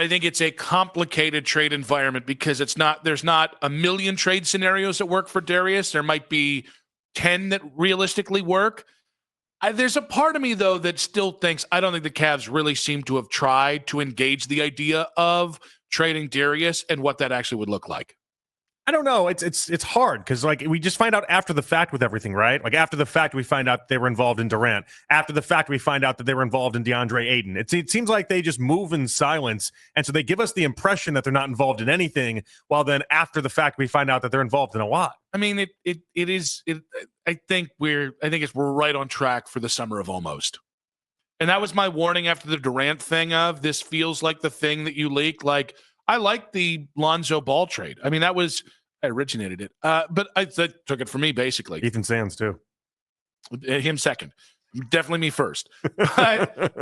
I think it's a complicated trade environment because there's not a million trade scenarios that work for Darius. There might be 10 that realistically work. There's a part of me, though, that still thinks I don't think the Cavs really seem to have tried to engage the idea of trading Darius and what that actually would look like. I don't know. It's hard because like we just find out after the fact with everything, right? Like after the fact, we find out they were involved in Durant. After the fact, we find out that they were involved in DeAndre Ayton. It seems like they just move in silence, and so they give us the impression that they're not involved in anything. While then after the fact, we find out that they're involved in a lot. I mean, it is. I think we're right on track for the summer of almost. And that was my warning after the Durant thing of this feels like the thing that you leak. Like I like the Lonzo Ball trade. I mean, I originated it, but that took it for me, basically. Ethan Sands, too. Him second. Definitely me first. But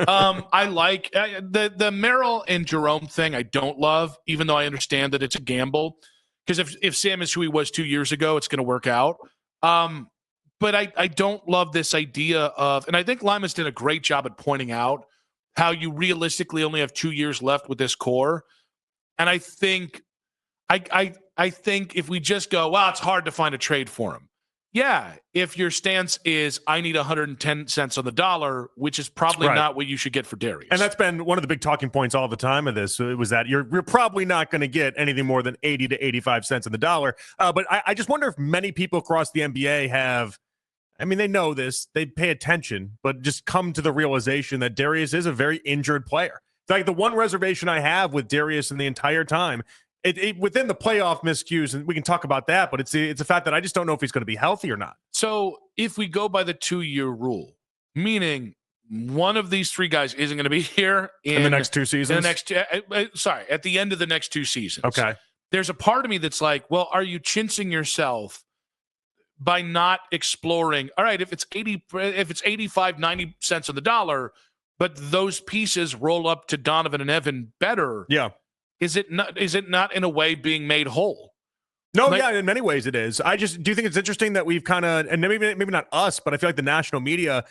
I like the Merrill and Jerome thing I don't love, even though I understand that it's a gamble. Because if Sam is who he was 2 years ago, it's going to work out. But I don't love this idea of – and I think Lima's did a great job at pointing out how you realistically only have 2 years left with this core. And I think I think if we just go, well, it's hard to find a trade for him. Yeah, if your stance is I need 110 cents on the dollar, which is probably not what you should get for Darius. And that's been one of the big talking points all the time of this. It was that you're probably not going to get anything more than 80 to 85 cents on the dollar. But I just wonder if many people across the NBA have, I mean, they know this, they pay attention, but just come to the realization that Darius is a very injured player. It's like the one reservation I have with Darius in the entire time, within the playoff miscues, and we can talk about that, but it's a fact that I just don't know if he's going to be healthy or not. So if we go by the 2-year rule, meaning one of these three guys isn't going to be here in the next 2 seasons? At the end of the next 2 seasons. Okay. There's a part of me that's like, well, are you chinching yourself by not exploring, all right, if it's 85, 90 cents on the dollar, but those pieces roll up to Donovan and Evan better. Yeah. Is it not in a way being made whole? No, yeah, in many ways it is. I just do think it's interesting that we've kind of, and maybe not us, but I feel like the national media,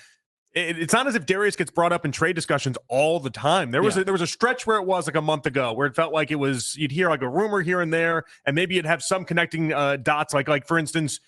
it's not as if Darius gets brought up in trade discussions all the time. There was a stretch where it was like a month ago where it felt like it was, you'd hear like a rumor here and there, and maybe you'd have some connecting dots, like for instance,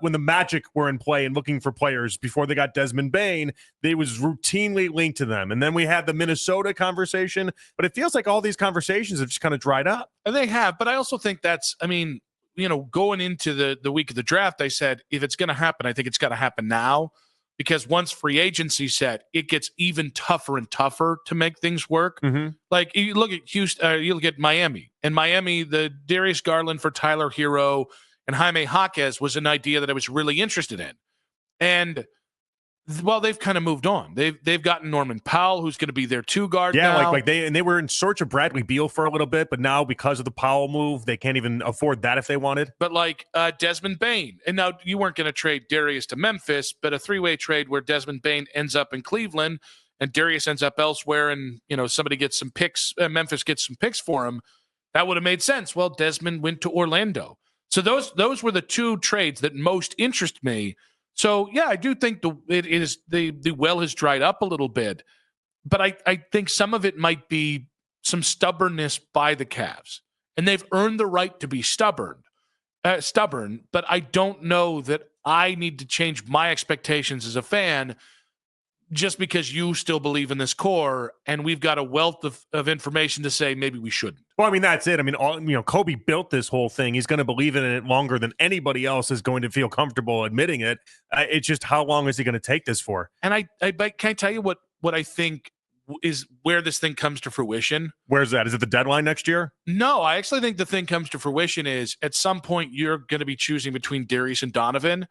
when the Magic were in play and looking for players before they got Desmond Bane, they was routinely linked to them. And then we had the Minnesota conversation, but it feels like all these conversations have just kind of dried up. And they have, but I also think going into the week of the draft, I said, if it's going to happen, I think it's got to happen now, because once free agency set, it gets even tougher and tougher to make things work. Mm-hmm. Like you look at Houston, you look at Miami. In Miami, the Darius Garland for Tyler Hero and Jaime Jaquez was an idea that I was really interested in. And, well, they've kind of moved on. They've gotten Norman Powell, who's going to be their 2 guard now. Like they were in search of Bradley Beal for a little bit, but now because of the Powell move, they can't even afford that if they wanted. But like Desmond Bane. And now you weren't going to trade Darius to Memphis, but a 3-way trade where Desmond Bane ends up in Cleveland and Darius ends up elsewhere, and somebody gets some picks, Memphis gets some picks for him. That would have made sense. Well, Desmond went to Orlando. So those were the 2 trades that most interest me. So, yeah, I do think the well has dried up a little bit. But I think some of it might be some stubbornness by the Cavs. And they've earned the right to be stubborn. But I don't know that I need to change my expectations as a fan just because you still believe in this core and we've got a wealth of information to say maybe we shouldn't. Well, I mean, that's it. I mean, Kobe built this whole thing. He's going to believe in it longer than anybody else is going to feel comfortable admitting it. It's just how long is he going to take this for? And can I tell you what I think is where this thing comes to fruition? Where's that? Is it the deadline next year? No, I actually think the thing comes to fruition is at some point you're going to be choosing between Darius and Donovan.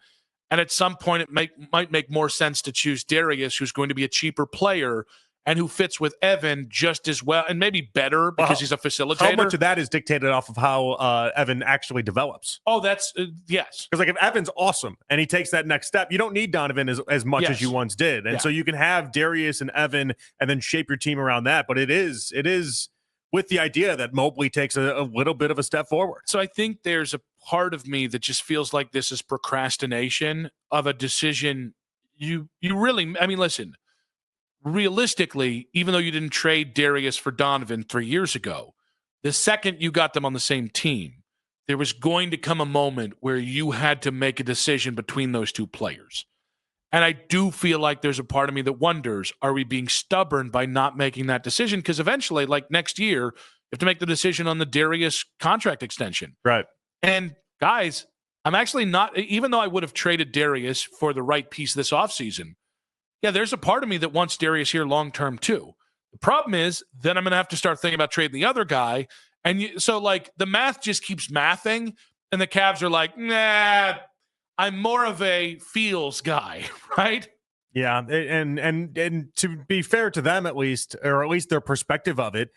And at some point, it might make more sense to choose Darius, who's going to be a cheaper player and who fits with Evan just as well, and maybe better because he's a facilitator. How much of that is dictated off of how Evan actually develops? Oh, that's yes. Because if Evan's awesome and he takes that next step, you don't need Donovan as much as you once did. And so you can have Darius and Evan and then shape your team around that. But it is with the idea that Mobley takes a little bit of a step forward. So I think there's a part of me that just feels like this is procrastination of a decision. You really, I mean, listen, realistically, even though you didn't trade Darius for Donovan 3 years ago, the second you got them on the same team, there was going to come a moment where you had to make a decision between those two players. And I do feel like there's a part of me that wonders, are we being stubborn by not making that decision? Because eventually, like next year, you have to make the decision on the Darius contract extension. Right. And guys, I'm actually not, even though I would have traded Darius for the right piece this offseason, yeah, there's a part of me that wants Darius here long-term too. The problem is then I'm going to have to start thinking about trading the other guy. And so like the math just keeps mathing and the Cavs are like, nah, I'm more of a feels guy, right? Yeah, and to be fair to them at least, or at least their perspective of it,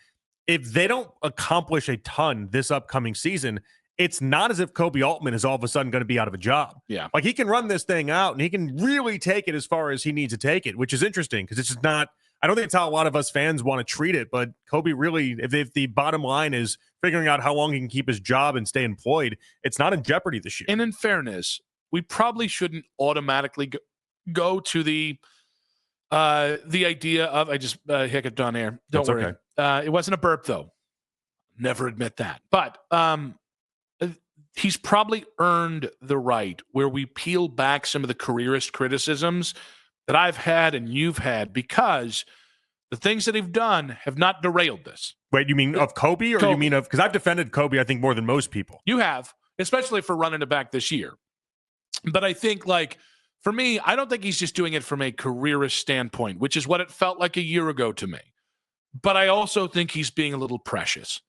if they don't accomplish a ton this upcoming season, it's not as if Kobe Altman is all of a sudden going to be out of a job. Yeah. Like he can run this thing out and he can really take it as far as he needs to take it, which is interesting because it's just not, I don't think it's how a lot of us fans want to treat it, but Kobe really, if the bottom line is figuring out how long he can keep his job and stay employed, it's not in jeopardy this year. And in fairness, we probably shouldn't automatically go to the idea of, I just hiccuped on air. Don't That's worry. okay. It wasn't a burp though. Never admit that. But he's probably earned the right where we peel back some of the careerist criticisms that I've had and you've had because the things that he've done have not derailed this. Wait, you mean of Kobe or Kobe. you mean of, because I've defended Kobe, I think, more than most people. You have, especially for running it back this year. But I think, like, for me, I don't think he's just doing it from a careerist standpoint, which is what it felt like a year ago to me. But I also think he's being a little precious.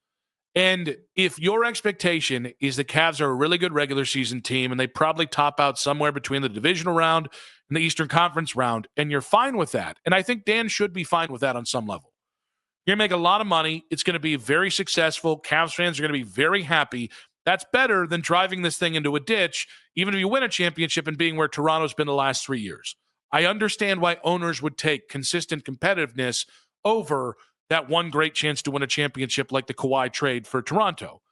And if your expectation is the Cavs are a really good regular season team and they probably top out somewhere between the divisional round and the Eastern Conference round, and you're fine with that, and I think Dan should be fine with that on some level. You're going to make a lot of money. It's going to be very successful. Cavs fans are going to be very happy. That's better than driving this thing into a ditch, even if you win a championship and being where Toronto's been the last 3 years. I understand why owners would take consistent competitiveness over that one great chance to win a championship like the Kawhi trade for Toronto.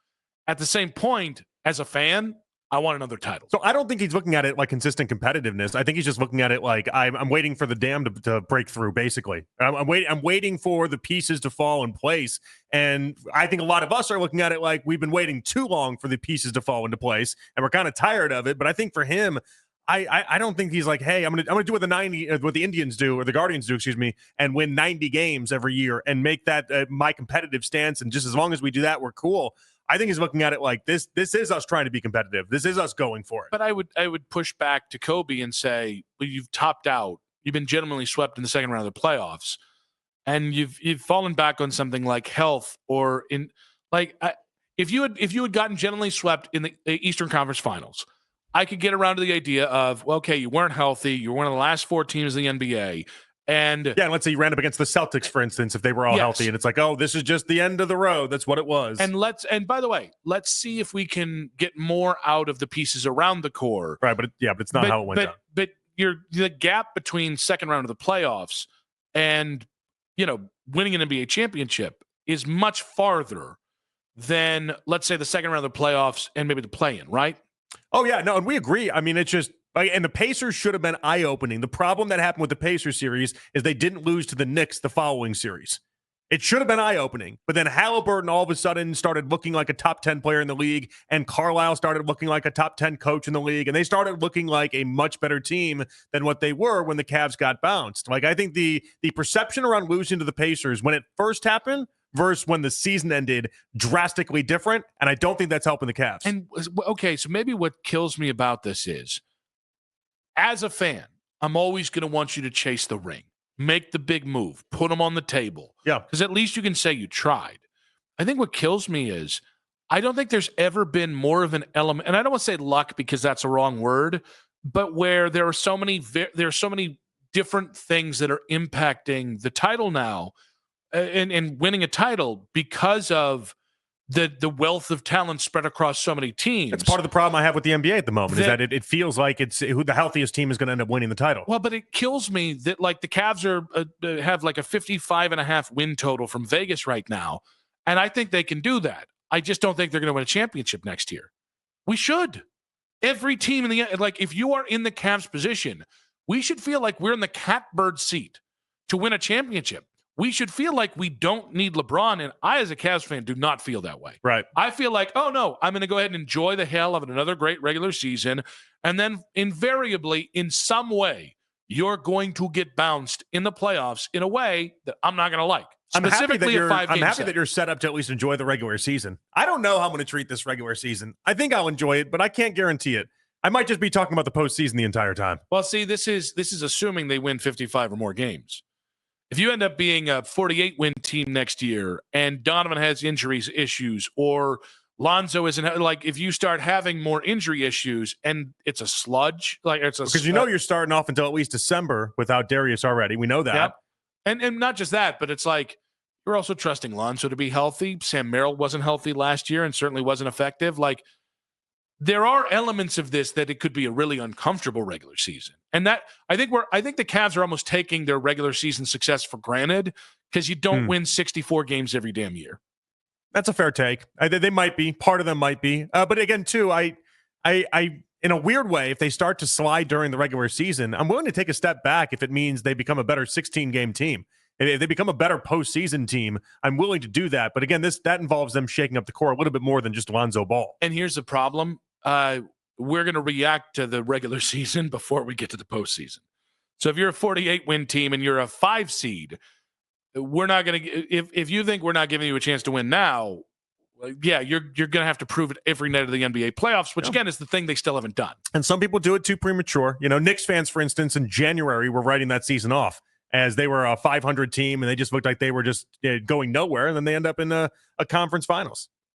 At the same point, as a fan, I want another title. So I don't think he's looking at it like consistent competitiveness. I think he's just looking at it like I'm waiting for the dam to break through, basically. I'm waiting for the pieces to fall in place. And I think a lot of us are looking at it like we've been waiting too long for the pieces to fall into place. And we're kind of tired of it. But I think for him, I don't think he's like, hey, I'm gonna do what the Indians do, or the Guardians do, excuse me, and win 90 games every year and make that my competitive stance. And just as long as we do that, we're cool. I think he's looking at it like this is us trying to be competitive. This is us going for it. But I would push back to Kobe and say, well, you've topped out. You've been gentlemanly swept in the second round of the playoffs. And you've fallen back on something like health or in like if you had gotten gentlemanly swept in the Eastern Conference Finals, I could get around to the idea of, well, okay, you weren't healthy. You're one of the last 4 teams in the NBA. And yeah, let's say you ran up against the Celtics, for instance, if they were all healthy, and it's like, oh, this is just the end of the road. That's what it was. And by the way, let's see if we can get more out of the pieces around the core. Right, but it's not how it went down. But the gap between second round of the playoffs and winning an NBA championship is much farther than, let's say, the second round of the playoffs and maybe the play-in, right? Oh yeah, no, and we agree. I mean, it's just. And the Pacers should have been eye-opening. The problem that happened with the Pacers series is they didn't lose to the Knicks the following series. It should have been eye-opening. But then Halliburton all of a sudden started looking like a top 10 player in the league, and Carlisle started looking like a top 10 coach in the league, and they started looking like a much better team than what they were when the Cavs got bounced. Like, I think the perception around losing to the Pacers when it first happened versus when the season ended drastically different, and I don't think that's helping the Cavs. And, okay, so maybe what kills me about this is, as a fan, I'm always going to want you to chase the ring, make the big move, put them on the table. Yeah. Because at least you can say you tried. I think what kills me is I don't think there's ever been more of an element, and I don't want to say luck because that's a wrong word, but where there are so many different things that are impacting the title now and winning a title because of the wealth of talent spread across so many teams. That's part of the problem I have with the NBA at the moment, is that it feels like it's who the healthiest team is going to end up winning the title. Well, but it kills me that like the Cavs have like a 55.5 win total from Vegas right now, and I think they can do that. I just don't think they're going to win a championship next year. We should. Every team in the, like, if you are in the Cavs position, we should feel like we're in the catbird seat to win a championship. We should feel like we don't need LeBron, and I, as a Cavs fan, do not feel that way. Right. I feel like, oh, no, I'm going to go ahead and enjoy the hell of another great regular season, and then invariably, in some way, you're going to get bounced in the playoffs in a way that I'm not going to like. I'm happy that you're set up to at least enjoy the regular season. I don't know how I'm going to treat this regular season. I think I'll enjoy it, but I can't guarantee it. I might just be talking about the postseason the entire time. Well, see, this is assuming they win 55 or more games. If you end up being a 48-win team next year and Donovan has injuries issues, or Lonzo isn't, like, if you start having more injury issues and it's a sludge, like it's a, because you're starting off until at least December without Darius already. We know that. Yep. And not just that, but it's like you're also trusting Lonzo to be healthy. Sam Merrill wasn't healthy last year and certainly wasn't effective. Like, there are elements of this that it could be a really uncomfortable regular season. And that I think the Cavs are almost taking their regular season success for granted because you don't win 64 games every damn year. That's a fair take. They might be. Part of them might be. But again, too, I in a weird way, if they start to slide during the regular season, I'm willing to take a step back if it means they become a better 16-game team. If they become a better postseason team, I'm willing to do that. But again, that involves them shaking up the core a little bit more than just Lonzo Ball. And here's the problem. We're going to react to the regular season before we get to the postseason. So if you're a 48-win team and you're a 5 seed, we're not going to. If you think we're not giving you a chance to win now, yeah, you're going to have to prove it every night of the NBA playoffs, which again is the thing they still haven't done. And some people do it too premature. Knicks fans, for instance, in January were writing that season off as they were a 500 team and they just looked like they were just going nowhere, and then they end up in a conference finals.